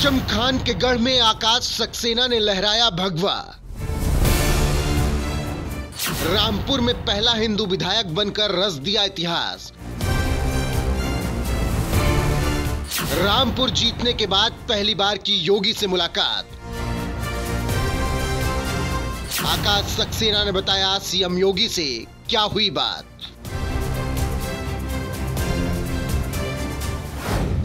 आजम खान के गढ़ में आकाश सक्सेना ने लहराया भगवा। रामपुर में पहला हिंदू विधायक बनकर रच दिया इतिहास। रामपुर जीतने के बाद पहली बार की योगी से मुलाकात। आकाश सक्सेना ने बताया सीएम योगी से क्या हुई बात।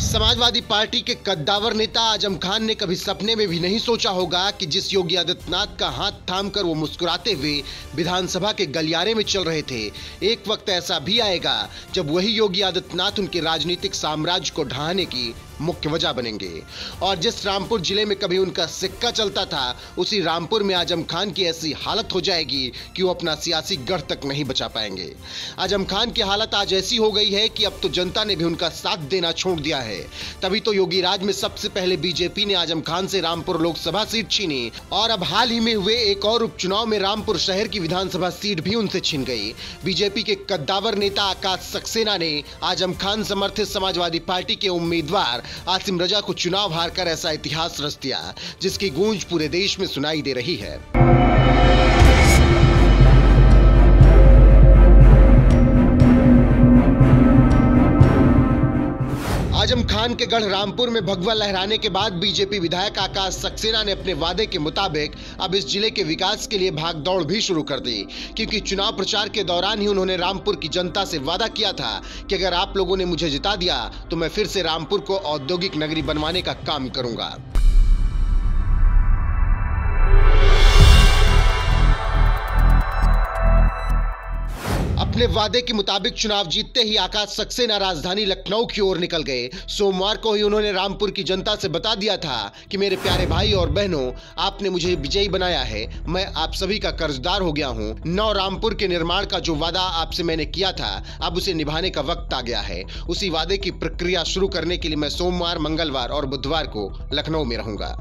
समाजवादी पार्टी के कद्दावर नेता आजम खान ने कभी सपने में भी नहीं सोचा होगा कि जिस योगी आदित्यनाथ का हाथ थामकर वो मुस्कुराते हुए विधानसभा के गलियारे में चल रहे थे, एक वक्त ऐसा भी आएगा जब वही योगी आदित्यनाथ उनके राजनीतिक साम्राज्य को ढहाने की मुख्य वजह बनेंगे। और जिस रामपुर जिले में कभी उनका सिक्का चलता था, उसी रामपुर में आजम खान की ऐसी हालत हो जाएगी कि वो अपना सियासी गढ़ तक नहीं बचा पाएंगे। आजम खान की हालत आज ऐसी हो गई है कि अब तो जनता ने भी उनका साथ देना छोड़ दिया है। तभी तो योगी राज में सबसे पहले बीजेपी ने आजम खान से रामपुर लोकसभा सीट छीनी और अब हाल ही में हुए एक और उपचुनाव में रामपुर शहर की विधानसभा सीट भी उनसे छिन गई। बीजेपी के कद्दावर नेता आकाश सक्सेना ने आजम खान समर्थित समाजवादी पार्टी के उम्मीदवार आसिम रजा को चुनाव हारकर ऐसा इतिहास रच दिया जिसकी गूंज पूरे देश में सुनाई दे रही है। आजम खान के गढ़ रामपुर में भगवा लहराने के बाद बीजेपी विधायक आकाश सक्सेना ने अपने वादे के मुताबिक अब इस जिले के विकास के लिए भागदौड़ भी शुरू कर दी, क्योंकि चुनाव प्रचार के दौरान ही उन्होंने रामपुर की जनता से वादा किया था कि अगर आप लोगों ने मुझे जिता दिया तो मैं फिर से रामपुर को औद्योगिक नगरी बनवाने का काम करूंगा। अपने वादे के मुताबिक चुनाव जीतते ही आकाश सक्सेना राजधानी लखनऊ की ओर निकल गए। सोमवार को ही उन्होंने रामपुर की जनता से बता दिया था कि मेरे प्यारे भाई और बहनों, आपने मुझे विजयी बनाया है, मैं आप सभी का कर्जदार हो गया हूं। नौ रामपुर के निर्माण का जो वादा आपसे मैंने किया था, अब उसे निभाने का वक्त आ गया है। उसी वादे की प्रक्रिया शुरू करने के लिए मैं सोमवार, मंगलवार और बुधवार को लखनऊ में रहूंगा।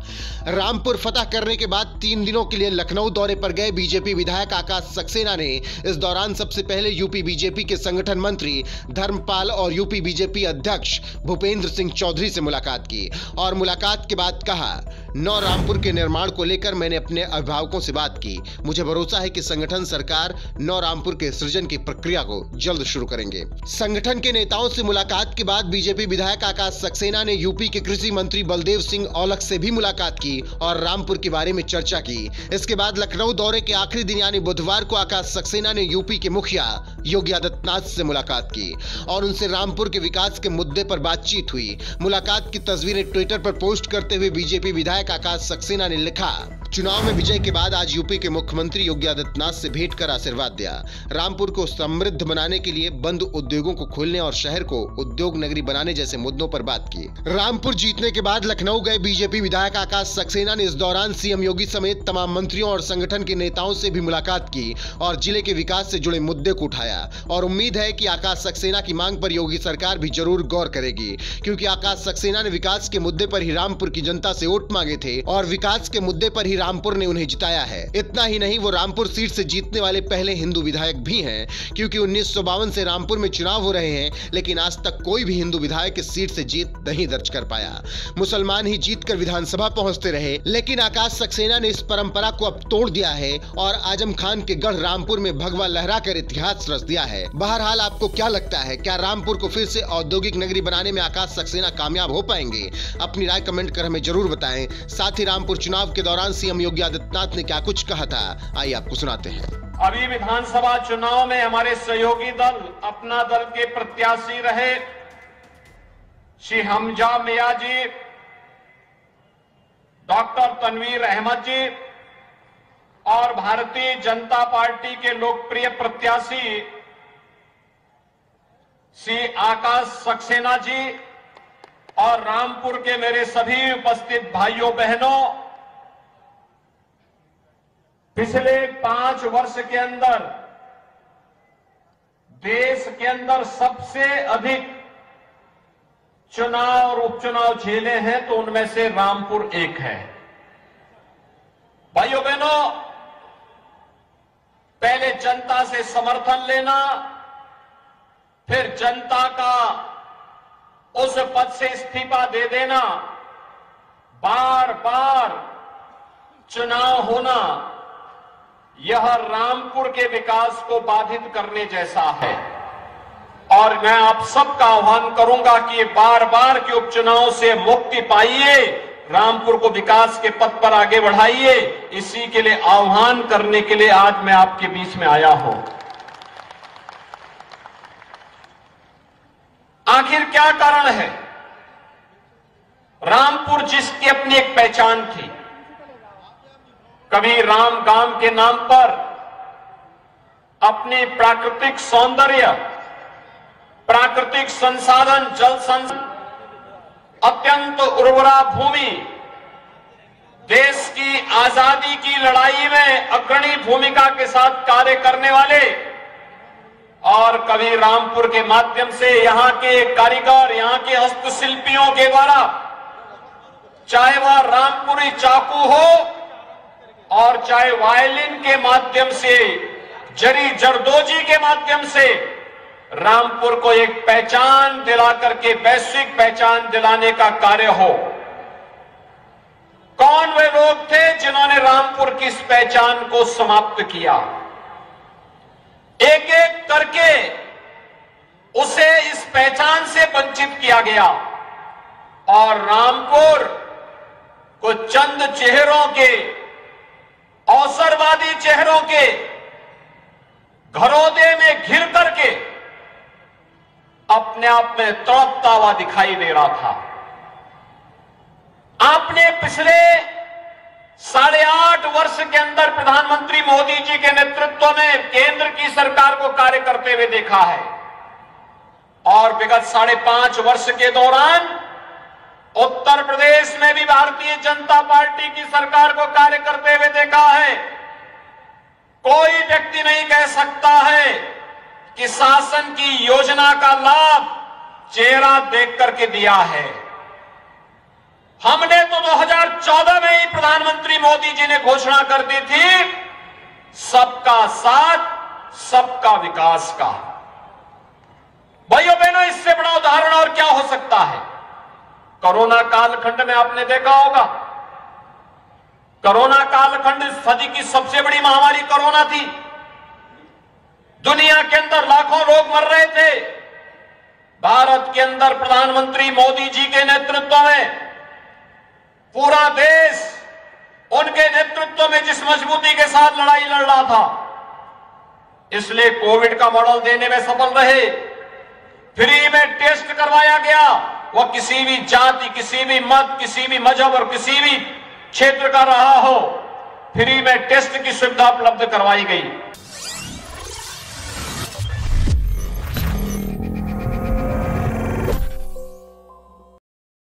रामपुर फतह करने के बाद 3 दिनों के लिए लखनऊ दौरे पर गए बीजेपी विधायक आकाश सक्सेना ने इस दौरान सबसे पहले यूपी बीजेपी के संगठन मंत्री धर्मपाल और यूपी बीजेपी अध्यक्ष भूपेंद्र सिंह चौधरी से मुलाकात की और मुलाकात के बाद कहा, 9 रामपुर के निर्माण को लेकर मैंने अपने अभिभावकों से बात की। मुझे भरोसा है कि संगठन सरकार 9 रामपुर के सृजन की प्रक्रिया को जल्द शुरू करेंगे। संगठन के नेताओं से मुलाकात के बाद बीजेपी विधायक आकाश सक्सेना ने यूपी के कृषि मंत्री बलदेव सिंह औलख से भी मुलाकात की और रामपुर के बारे में चर्चा की। इसके बाद लखनऊ दौरे के आखिरी दिन यानी बुधवार को आकाश सक्सेना ने यूपी के मुखिया योगी आदित्यनाथ से मुलाकात की और उनसे रामपुर के विकास के मुद्दे पर बातचीत हुई। मुलाकात की तस्वीरें ट्विटर पर पोस्ट करते हुए बीजेपी विधायक आकाश सक्सेना ने लिखा, चुनाव में विजय के बाद आज यूपी के मुख्यमंत्री योगी आदित्यनाथ से भेंट कर आशीर्वाद दिया। रामपुर को समृद्ध बनाने के लिए बंद उद्योगों को खोलने और शहर को उद्योग नगरी बनाने जैसे मुद्दों पर बात की। रामपुर जीतने के बाद लखनऊ गए बीजेपी विधायक आकाश सक्सेना ने इस दौरान सीएम योगी समेत तमाम मंत्रियों और संगठन के नेताओं से भी मुलाकात की और जिले के विकास से जुड़े मुद्दे को उठाया और उम्मीद है कि आकाश सक्सेना की मांग पर योगी सरकार भी जरूर गौर करेगी, क्योंकि आकाश सक्सेना ने विकास के मुद्दे पर ही रामपुर की जनता से वोट मांगे थे और विकास के मुद्दे पर ही रामपुर ने उन्हें जिताया है। इतना ही नहीं, वो रामपुर सीट से जीतने वाले पहले हिंदू विधायक भी हैं, क्योंकि 1952 से रामपुर में चुनाव हो रहे हैं, लेकिन आज तक कोई भी हिंदू विधायक इस सीट से जीत नहीं दर्ज कर पाया। मुसलमान ही जीतकर विधानसभा पहुंचते रहे, लेकिन आकाश सक्सेना ने इस परंपरा को अब तोड़ दिया है और आजम खान के गढ़ रामपुर में भगवा लहरा कर इतिहास रच दिया है। बहरहाल आपको क्या लगता है, क्या रामपुर को फिर से औद्योगिक नगरी बनाने में आकाश सक्सेना कामयाब हो पाएंगे? अपनी राय कमेंट कर हमें जरूर बताएं। साथ ही रामपुर चुनाव के दौरान सीएम योगी आदित्यनाथ ने क्या कुछ कहा था, आइए आपको सुनाते हैं। अभी विधानसभा चुनाव में हमारे सहयोगी दल, अपना दल के प्रत्याशी रहे श्री हमजा मियां जी, डॉक्टर तनवीर अहमद जी और भारतीय जनता पार्टी के लोकप्रिय प्रत्याशी श्री आकाश सक्सेना जी और रामपुर के मेरे सभी उपस्थित भाइयों बहनों, पिछले 5 वर्ष के अंदर देश के अंदर सबसे अधिक चुनाव और उपचुनाव झेले हैं तो उनमें से रामपुर एक है। भाइयों बहनों, पहले जनता से समर्थन लेना, फिर जनता का उस पद से इस्तीफा दे देना, बार बार चुनाव होना यह रामपुर के विकास को बाधित करने जैसा है और मैं आप सबका आह्वान करूंगा कि बार बार के उपचुनाव से मुक्ति पाइए, रामपुर को विकास के पथ पर आगे बढ़ाइए। इसी के लिए आह्वान करने के लिए आज मैं आपके बीच में आया हूं। आखिर क्या कारण है? रामपुर जिसकी अपनी एक पहचान थी, कभी राम गांव के नाम पर अपनी प्राकृतिक सौंदर्य, प्राकृतिक संसाधन, जल संसाधन, अत्यंत उर्वरा भूमि, देश की आजादी की लड़ाई में अग्रणी भूमिका के साथ कार्य करने वाले और कभी रामपुर के माध्यम से यहां के कारीगर, यहां के हस्तशिल्पियों के द्वारा, चाहे वह रामपुरी चाकू हो और चाहे वायलिन के माध्यम से, जरी जरदोजी के माध्यम से रामपुर को एक पहचान दिला करके वैश्विक पहचान दिलाने का कार्य हो। कौन वे लोग थे जिन्होंने रामपुर की इस पहचान को समाप्त किया? एक एक करके उसे इस पहचान से वंचित किया गया और रामपुर को चंद चेहरों के, अवसरवादी चेहरों के घरौदे में घिर करके अपने आप में तड़पता हुआ दिखाई दे रहा था। आपने पिछले 8.5 वर्ष के अंदर प्रधानमंत्री मोदी जी के नेतृत्व में केंद्र की सरकार को कार्य करते हुए देखा है और विगत 5.5 वर्ष के दौरान उत्तर प्रदेश में भी भारतीय जनता पार्टी की सरकार को कार्य करते हुए देखा है। कोई व्यक्ति नहीं कह सकता है कि शासन की योजना का लाभ चेहरा देख करके दिया है। हमने तो 2014 में ही प्रधानमंत्री मोदी जी ने घोषणा कर दी थी सबका साथ, सबका विकास का। भाइयों बहनों, इससे बड़ा उदाहरण और क्या हो सकता है? कोरोना कालखंड में आपने देखा होगा, कोरोना कालखंड इस सदी की सबसे बड़ी महामारी कोरोना थी। दुनिया के अंदर लाखों लोग मर रहे थे। भारत के अंदर प्रधानमंत्री मोदी जी के नेतृत्व में पूरा देश उनके नेतृत्व में जिस मजबूती के साथ लड़ाई लड़ रहा था, इसलिए कोविड का मॉडल देने में सफल रहे। फ्री में टेस्ट करवाया गया, वह किसी भी जाति, किसी भी मत, किसी भी मजहब और किसी भी क्षेत्र का रहा हो, फ्री में टेस्ट की सुविधा उपलब्ध करवाई गई।